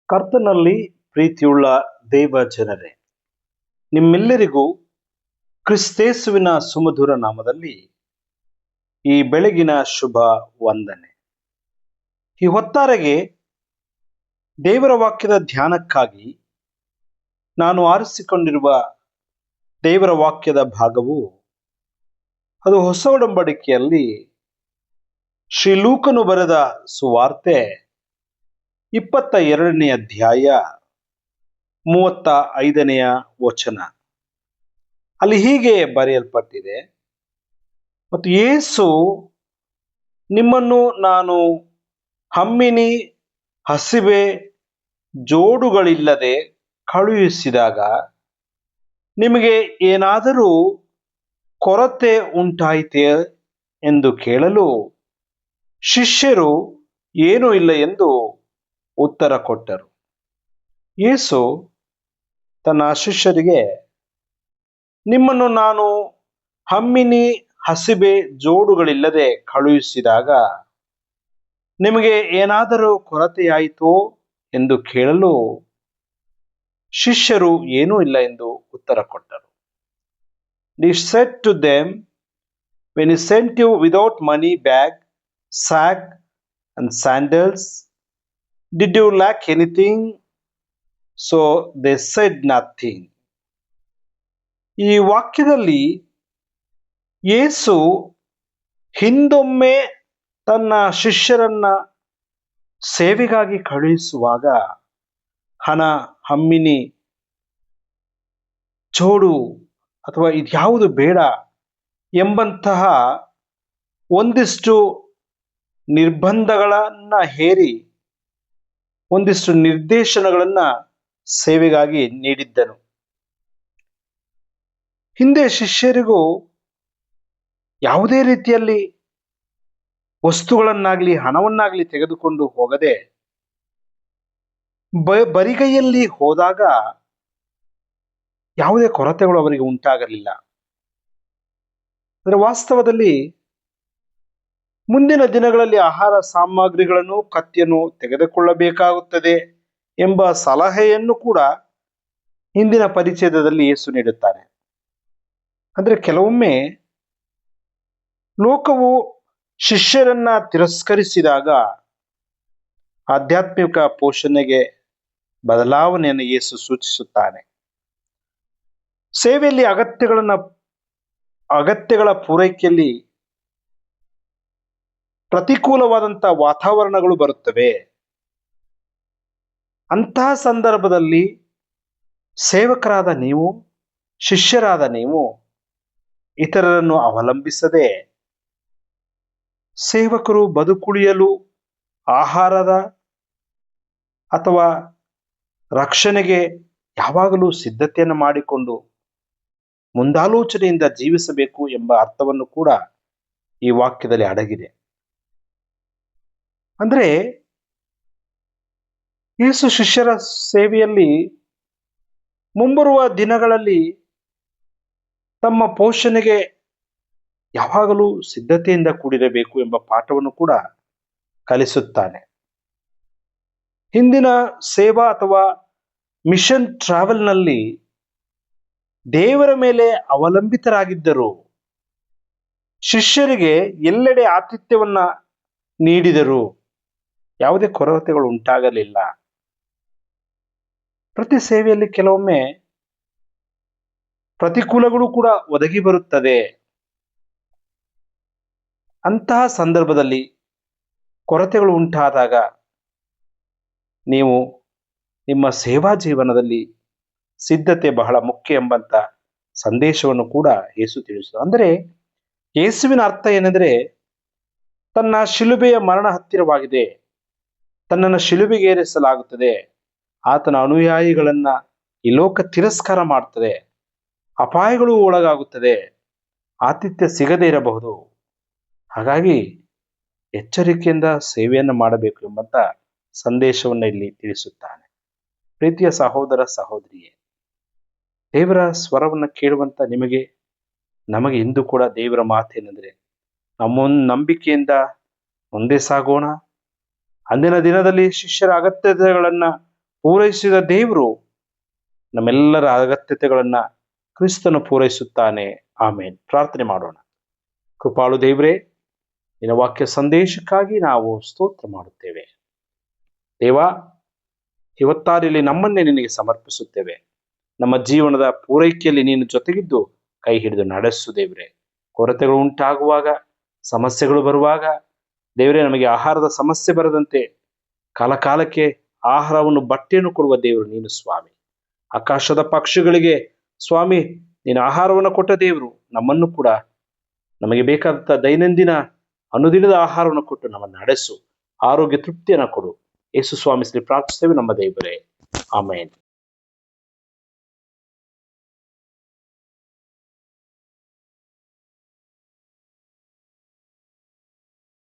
ಕರ್ತನಲ್ಲಿ ಪ್ರೀತಿಯುಳ್ಳ ದೇವ ಜನರೇ, ನಿಮ್ಮೆಲ್ಲರಿಗೂ ಕ್ರಿಸ್ತೇಸುವಿನ ಸುಮಧುರ ನಾಮದಲ್ಲಿ ಈ ಬೆಳಗಿನ ಶುಭ ವಂದನೆ. ಈ ಹೊತ್ತಾರೆಗೆ ದೇವರ ವಾಕ್ಯದ ಧ್ಯಾನಕ್ಕಾಗಿ ನಾನು ಆರಿಸಿಕೊಂಡಿರುವ ದೇವರ ವಾಕ್ಯದ ಭಾಗವು ಅದು ಹೊಸ ಒಡಂಬಡಿಕೆಯಲ್ಲಿ ಶ್ರೀ ಲೂಕನು ಬರೆದ ಸುವಾರ್ತೆ 22ನೇ ಅಧ್ಯಾಯ 35ನೇ ವಚನ. ಅಲ್ಲಿ ಹೀಗೆ ಬರೆಯಲ್ಪಟ್ಟಿದೆ, ಮತ್ತು ಯೇಸು ನಿಮ್ಮನ್ನು ನಾನು ಹಮ್ಮಿನಿ ಹಸಿವೆ ಜೋಡುಗಳಿಲ್ಲದೆ ಕಳುಹಿಸಿದಾಗ ನಿಮಗೆ ಏನಾದರೂ ಕೊರತೆ ಉಂಟಾಯಿತೆ ಎಂದು ಕೇಳಲು ಶಿಷ್ಯರು ಏನೂ ಇಲ್ಲ ಎಂದು ಉತ್ತರ ಕೊಟ್ಟರು. ಯೇಸು ತನ್ನ ಶಿಷ್ಯರಿಗೆ, ನಿಮ್ಮನ್ನು ನಾನು ಹಮ್ಮಿನಿ ಹಸಿವೆ ಜೋಡುಗಳಿಲ್ಲದೆ ಕಳುಹಿಸಿದಾಗ ನಿಮಗೆ ಏನಾದರೂ ಕೊರತೆಯಾಯಿತೋ ಎಂದು ಕೇಳಲು ಶಿಷ್ಯರು ಏನೂ ಇಲ್ಲ ಎಂದು ಉತ್ತರ ಕೊಟ್ಟರು. He said to them, when he sent you without money bag, sack and sandals, did you lack anything? So they said nothing. ಈ ವಾಕ್ಯದಲ್ಲಿ ಯೇಸು ಹಿಂದೊಮ್ಮೆ ತನ್ನ ಶಿಷ್ಯರನ್ನ ಸೇವೆಗಾಗಿ ಕಳುಹಿಸುವಾಗ ಹಣ, ಹಮ್ಮಿನಿ, ಜೋಡು ಅಥವಾ ಇದ್ಯಾವುದು ಬೇಡ ಎಂಬಂತಹ ಒಂದಿಷ್ಟು ನಿರ್ಬಂಧಗಳನ್ನ ಹೇರಿ ಒಂದಿಷ್ಟು ನಿರ್ದೇಶನಗಳನ್ನ ಸೇವೆಗಾಗಿ ನೀಡಿದ್ದನು. ಹಿಂದೆ ಶಿಷ್ಯರಿಗೂ ಯಾವುದೇ ರೀತಿಯಲ್ಲಿ ವಸ್ತುಗಳನ್ನಾಗ್ಲಿ ಹಣವನ್ನಾಗ್ಲಿ ತೆಗೆದುಕೊಂಡು ಹೋಗದೆ ಬರಿಗೈಯಲ್ಲಿ ಹೋದಾಗ ಯಾವುದೇ ಕೊರತೆಗಳು ಅವರಿಗೆ ಉಂಟಾಗಲಿಲ್ಲ. ಆದರೆ ವಾಸ್ತವದಲ್ಲಿ ಮುಂದಿನ ದಿನಗಳಲ್ಲಿ ಆಹಾರ ಸಾಮಗ್ರಿಗಳನ್ನು, ಕತ್ತಿಯನ್ನು ತೆಗೆದುಕೊಳ್ಳಬೇಕಾಗುತ್ತದೆ ಎಂಬ ಸಲಹೆಯನ್ನು ಕೂಡ ಹಿಂದಿನ ಪರಿಚ್ಛೇದದಲ್ಲಿ ಯೇಸು ನೀಡುತ್ತಾನೆ. ಅಂದರೆ ಕೆಲವೊಮ್ಮೆ ಲೋಕವು ಶಿಷ್ಯರನ್ನ ತಿರಸ್ಕರಿಸಿದಾಗ ಆಧ್ಯಾತ್ಮಿಕ ಪೋಷಣೆಗೆ ಬದಲಾವಣೆಯನ್ನು ಯೇಸು ಸೂಚಿಸುತ್ತಾನೆ. ಸೇವೆಯಲ್ಲಿ ಅಗತ್ಯಗಳ ಪೂರೈಕೆಯಲ್ಲಿ ಪ್ರತಿಕೂಲವಾದಂತಹ ವಾತಾವರಣಗಳು ಬರುತ್ತವೆ. ಅಂತಹ ಸಂದರ್ಭದಲ್ಲಿ ಸೇವಕರಾದ ನೀವು, ಶಿಷ್ಯರಾದ ನೀವು ಇತರರನ್ನು ಅವಲಂಬಿಸದೆ ಸೇವಕರು ಬದುಕುಳಿಯಲು ಆಹಾರದ ಅಥವಾ ರಕ್ಷಣೆಗೆ ಯಾವಾಗಲೂ ಸಿದ್ಧತೆಯನ್ನು ಮಾಡಿಕೊಂಡು ಮುಂದಾಲೋಚನೆಯಿಂದ ಜೀವಿಸಬೇಕು ಎಂಬ ಅರ್ಥವನ್ನು ಕೂಡ ಈ ವಾಕ್ಯದಲ್ಲಿ ಅಡಗಿದೆ. ಅಂದ್ರೆ ಯೇಸು ಶಿಷ್ಯರ ಸೇವೆಯಲ್ಲಿ ಮುಂಬರುವ ದಿನಗಳಲ್ಲಿ ತಮ್ಮ ಪೋಷಣೆಗೆ ಯಾವಾಗಲೂ ಸಿದ್ಧತೆಯಿಂದ ಕೂಡಿರಬೇಕು ಎಂಬ ಪಾಠವನ್ನು ಕೂಡ ಕಲಿಸುತ್ತಾನೆ. ಹಿಂದಿನ ಸೇವಾ ಅಥವಾ ಮಿಷನ್ ಟ್ರಾವೆಲ್ನಲ್ಲಿ ದೇವರ ಮೇಲೆ ಅವಲಂಬಿತರಾಗಿದ್ದರು. ಶಿಷ್ಯರಿಗೆ ಎಲ್ಲೆಡೆ ಆತಿಥ್ಯವನ್ನ ನೀಡಿದರು. ಯಾವುದೇ ಕೊರತೆಗಳು ಉಂಟಾಗಲಿಲ್ಲ. ಪ್ರತಿ ಸೇವೆಯಲ್ಲಿ ಕೆಲವೊಮ್ಮೆ ಪ್ರತಿಕೂಲಗಳು ಕೂಡ ಒದಗಿ ಬರುತ್ತದೆ. ಅಂತಹ ಸಂದರ್ಭದಲ್ಲಿ ಕೊರತೆಗಳು ಉಂಟಾದಾಗ ನೀವು ನಿಮ್ಮ ಸೇವಾ ಜೀವನದಲ್ಲಿ ಸಿದ್ಧತೆ ಬಹಳ ಮುಖ್ಯ ಎಂಬಂತ ಸಂದೇಶವನ್ನು ಕೂಡ ಯೇಸು ತಿಳಿಸಿದ. ಅಂದರೆ ಯೇಸುವಿನ ಅರ್ಥ ಏನೆಂದರೆ, ತನ್ನ ಶಿಲುಬೆಯ ಮರಣ ಹತ್ತಿರವಾಗಿದೆ, ತನ್ನನ್ನು ಶಿಲುಬೆಗೆ ಏರಿಸಲಾಗುತ್ತದೆ, ಆತನ ಅನುಯಾಯಿಗಳನ್ನ ಈ ಲೋಕ ತಿರಸ್ಕಾರ ಮಾಡ್ತದೆ, ಅಪಾಯಗಳು ಒಳಗಾಗುತ್ತದೆ, ಆತಿಥ್ಯ ಸಿಗದೇ ಇರಬಹುದು. ಹಾಗಾಗಿ ಎಚ್ಚರಿಕೆಯಿಂದ ಸೇವೆಯನ್ನು ಮಾಡಬೇಕು ಎಂಬಂತ ಸಂದೇಶವನ್ನು ಇಲ್ಲಿ ತಿಳಿಸುತ್ತಾನೆ. ಪ್ರೀತಿಯ ಸಹೋದರ ಸಹೋದರಿಯೇ, ದೇವರ ಸ್ವರವನ್ನು ಕೇಳುವಂತ ನಮಗೆ ಇಂದು ಕೂಡ ದೇವರ ಮಾತೇನೆಂದರೆ, ನಮ್ಮ ನಂಬಿಕೆಯಿಂದ ಮುಂದೆ ಸಾಗೋಣ. ಅಂದಿನ ದಿನದಲ್ಲಿ ಶಿಷ್ಯರ ಅಗತ್ಯತೆಗಳನ್ನ ಪೂರೈಸಿದ ದೇವರು ನಮ್ಮೆಲ್ಲರ ಅಗತ್ಯತೆಗಳನ್ನ ಕ್ರಿಸ್ತನು ಪೂರೈಸುತ್ತಾನೆ. ಆಮೇನ್. ಪ್ರಾರ್ಥನೆ ಮಾಡೋಣ. ಕೃಪಾಳು ದೇವರೇ, ನಿನ್ನ ವಾಕ್ಯ ಸಂದೇಶಕ್ಕಾಗಿ ನಾವು ಸ್ತೋತ್ರ ಮಾಡುತ್ತೇವೆ. ದೇವ, ಇವತ್ತಾರಿಲಿ ನಮ್ಮನ್ನೇ ನಿನಗೆ ಸಮರ್ಪಿಸುತ್ತೇವೆ. ನಮ್ಮ ಜೀವನದ ಪೂರೈಕೆಯಲ್ಲಿ ನೀನು ಜೊತೆಗಿದ್ದು ಕೈ ಹಿಡಿದು ನಡೆಸು ದೇವರೇ. ಕೊರತೆಗಳು ಉಂಟಾಗುವಾಗ, ಸಮಸ್ಯೆಗಳು ಬರುವಾಗ ದೇವರೇ, ನಮಗೆ ಆಹಾರದ ಸಮಸ್ಯೆ ಬರದಂತೆ ಕಾಲಕಾಲಕ್ಕೆ ಆಹಾರವನ್ನು, ಬಟ್ಟೆಯನ್ನು ಕೊಡುವ ದೇವರು ನೀನು ಸ್ವಾಮಿ. ಆಕಾಶದ ಪಕ್ಷಿಗಳಿಗೆ ಸ್ವಾಮಿ ನೀನು ಆಹಾರವನ್ನು ಕೊಟ್ಟ ದೇವರು, ನಮ್ಮನ್ನು ಕೂಡ ನಮಗೆ ಬೇಕಾದಂಥ ದೈನಂದಿನ ಅನುದಿನದ ಆಹಾರವನ್ನು ಕೊಟ್ಟು ನಮ್ಮನ್ನು ನಡೆಸು, ಆರೋಗ್ಯ ತೃಪ್ತಿಯನ್ನು ಕೊಡು. ಯೇಸು ಸ್ವಾಮಿ ಪ್ರಾರ್ಥಿಸ್ತೇವೆ ನಮ್ಮ ದೇವರೇ. ಆಮೇನ್.